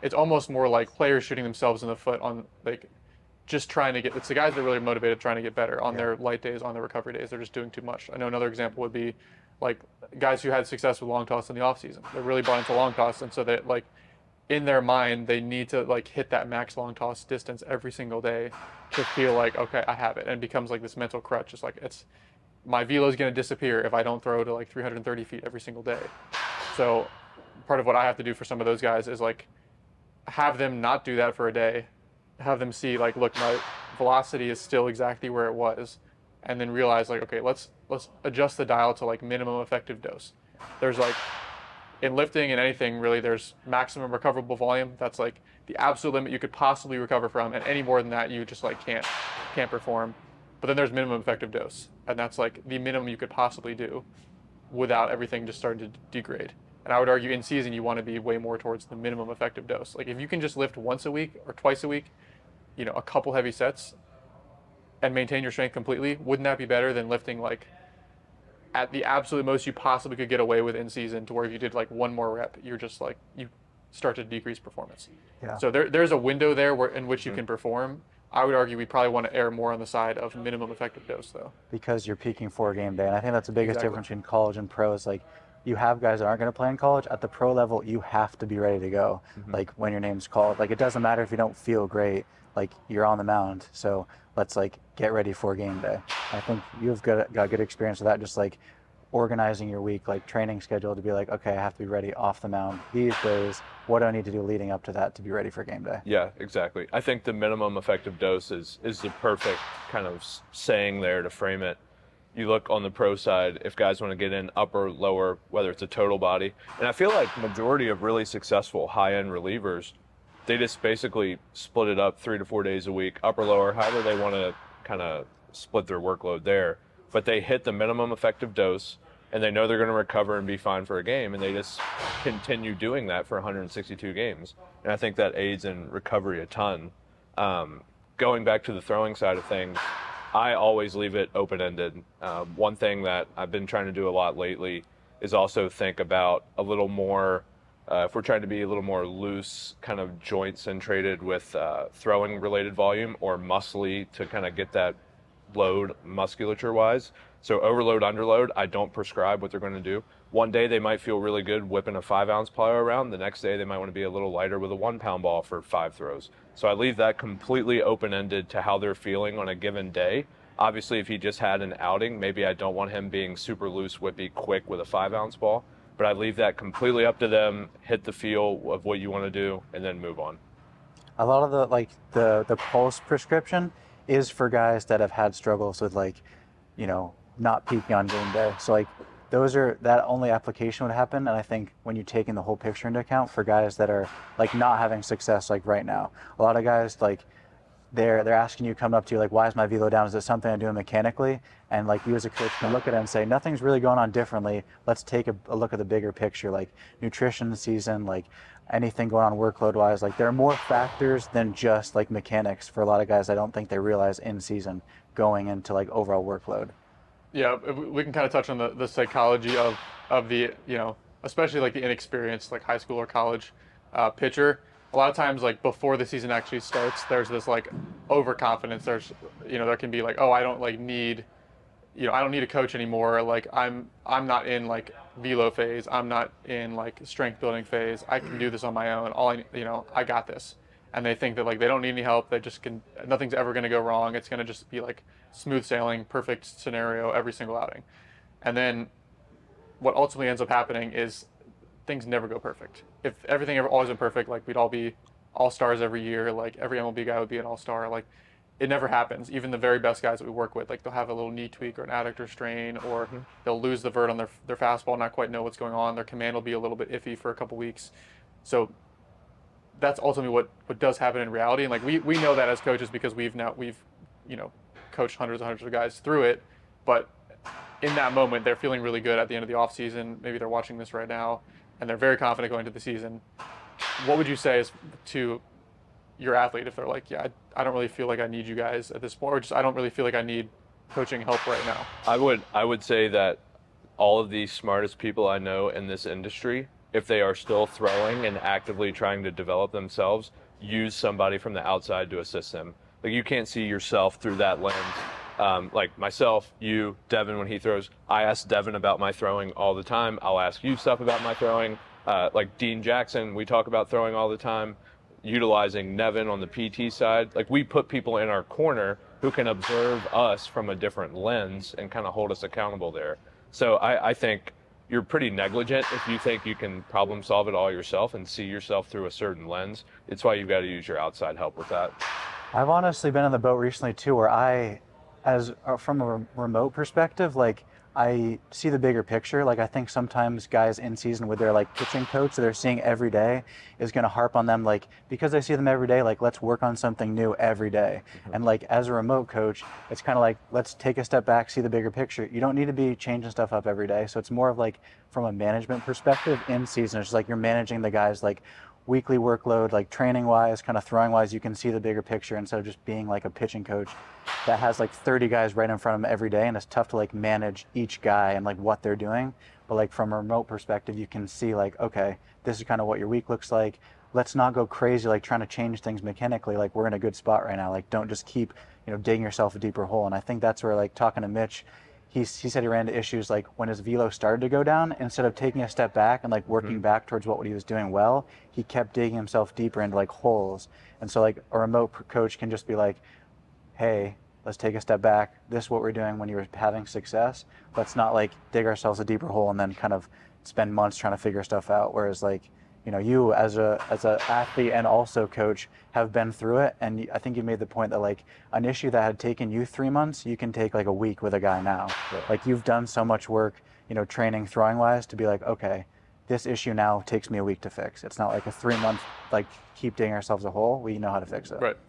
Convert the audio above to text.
it's almost more like players shooting themselves in the foot on like just trying to get. It's the guys that are really motivated trying to get better on Yeah. their light days, on their recovery days. They're just doing too much. I know another example would be like guys who had success with long toss in the off season. They're really bought into long toss, and so they like in their mind they need to like hit that max long toss distance every single day to feel like okay I have it, and it becomes like this mental crutch. It's like it's my velo is going to disappear if I don't throw to like 330 feet every single day. So part of what I have to do for some of those guys is like have them not do that for a day, have them see like, look, my velocity is still exactly where it was, and then realize like, okay, let's adjust the dial to like minimum effective dose. There's like in lifting and anything really, there's maximum recoverable volume. That's like the absolute limit you could possibly recover from, and any more than that, you just like can't perform. But then there's minimum effective dose, and that's like the minimum you could possibly do without everything just starting to degrade. And I would argue in season you want to be way more towards the minimum effective dose. Like if you can just lift once a week or twice a week, a couple heavy sets and maintain your strength completely, wouldn't that be better than lifting like at the absolute most you possibly could get away with in season to where if you did like one more rep, you're just like you start to decrease performance. Yeah. So there's a window there where in which you can perform. I would argue we probably want to err more on the side of minimum effective dose though. Because you're peaking for game day. And I think that's the biggest Exactly. difference between college and pro is like you have guys that aren't going to play in college. At the pro level, you have to be ready to go. Like when your name's called, like it doesn't matter if you don't feel great, like you're on the mound. So let's like get ready for game day. I think you've got good experience with that. Just like organizing your week, like training schedule to be like, okay, I have to be ready off the mound these days. What do I need to do leading up to that to be ready for game day? Yeah, exactly. I think the minimum effective dose is the perfect kind of saying there to frame it. You look on the pro side, if guys want to get in upper, lower, whether it's a total body. And I feel like majority of really successful high-end relievers, they just basically split it up 3 to 4 days a week, upper, lower, however they want to kind of split their workload there. But they hit the minimum effective dose, and they know they're going to recover and be fine for a game, and they just continue doing that for 162 games. And I think that aids in recovery a ton. Going back to the throwing side of things, I always leave it open-ended. One thing that I've been trying to do a lot lately is also think about a little more, if we're trying to be a little more loose, kind of joint-centrated with throwing-related volume or muscly to kind of get that load musculature-wise. So overload, underload, I don't prescribe what they're going to do. One day they might feel really good whipping a 5-ounce plyo around. The next day they might want to be a little lighter with a 1-pound ball for 5 throws. So I leave that completely open-ended to how they're feeling on a given day. Obviously, if he just had an outing, maybe I don't want him being super loose, whippy, quick with a 5-ounce ball. But I leave that completely up to them, hit the feel of what you want to do, and then move on. A lot of the pulse prescription is for guys that have had struggles with not peaking on game day. So like that only application would happen, and I think when you're taking the whole picture into account for guys that are like not having success like right now, a lot of guys like they're asking you, come up to you like, why is my velo down? Is it something I'm doing mechanically? And like you as a coach can look at it and say, nothing's really going on differently. Let's take a look at the bigger picture, like nutrition season, like anything going on workload wise. Like there are more factors than just like mechanics for a lot of guys. I don't think they realize in season going into like overall workload. Yeah, we can kind of touch on the psychology of the, especially like the inexperienced, like high school or college pitcher. A lot of times, like before the season actually starts, there's this like overconfidence. There's, there can be like, oh, I don't like need, I don't need a coach anymore. Like I'm not in like velo phase. I'm not in like strength building phase. I can do this on my own. I got this. And they think that like they don't need any help. They just can. Nothing's ever going to go wrong. It's going to just be like smooth sailing, perfect scenario every single outing. And then what ultimately ends up happening is things never go perfect. If everything ever always been perfect, like we'd all be all-stars every year, like every MLB guy would be an all-star, like it never happens. Even the very best guys that we work with, like they'll have a little knee tweak or an adductor strain, or they'll lose the vert on their fastball, not quite know what's going on. Their command will be a little bit iffy for a couple weeks. So that's ultimately what does happen in reality. And like we know that as coaches because we've coached hundreds and hundreds of guys through it. But in that moment, they're feeling really good at the end of the off season. Maybe they're watching this right now, and they're very confident going into the season. What would you say is to your athlete if they're like, yeah, I don't really feel like I need you guys at this point, or just I don't really feel like I need coaching help right now? I would say that all of the smartest people I know in this industry if they are still throwing and actively trying to develop themselves, use somebody from the outside to assist them. Like, you can't see yourself through that lens. Like myself, you, Devin, when he throws, I ask Devin about my throwing all the time. I'll ask you stuff about my throwing. Like Dean Jackson, we talk about throwing all the time. Utilizing Nevin on the PT side, like, we put people in our corner who can observe us from a different lens and kind of hold us accountable there. So I think you're pretty negligent if you think you can problem solve it all yourself and see yourself through a certain lens. It's why you've got to use your outside help with that. I've honestly been in the boat recently too, where from a remote perspective, like, I see the bigger picture. Like, I think sometimes guys in season with their like pitching coach that they're seeing every day is going to harp on them, like, because they see them every day, like, let's work on something new every day. And like, as a remote coach, it's kind of like, let's take a step back, see the bigger picture. You don't need to be changing stuff up every day. So it's more of like, from a management perspective in season, it's just like you're managing the guys like weekly workload, like training wise, kind of throwing wise, you can see the bigger picture instead of just being like a pitching coach that has like 30 guys right in front of him every day, and it's tough to like manage each guy and like what they're doing. But like, from a remote perspective, you can see like, okay, this is kind of what your week looks like. Let's not go crazy like trying to change things mechanically. Like, we're in a good spot right now. Like, don't just keep, digging yourself a deeper hole. And I think that's where, like, talking to Mitch, he said he ran into issues like when his velo started to go down, instead of taking a step back and like working back towards what he was doing well, he kept digging himself deeper into like holes. And so like, a remote coach can just be like, hey, let's take a step back. This is what we're doing when you're having success. Let's not like dig ourselves a deeper hole and then kind of spend months trying to figure stuff out. Whereas like, you as a athlete and also coach have been through it, and I think you made the point that like, an issue that had taken you 3 months, you can take like a week with a guy now. Right. Like, you've done so much work, training throwing wise, to be like, okay, this issue now takes me a week to fix. It's not like a 3 month like keep digging ourselves a hole. We know how to fix it. Right.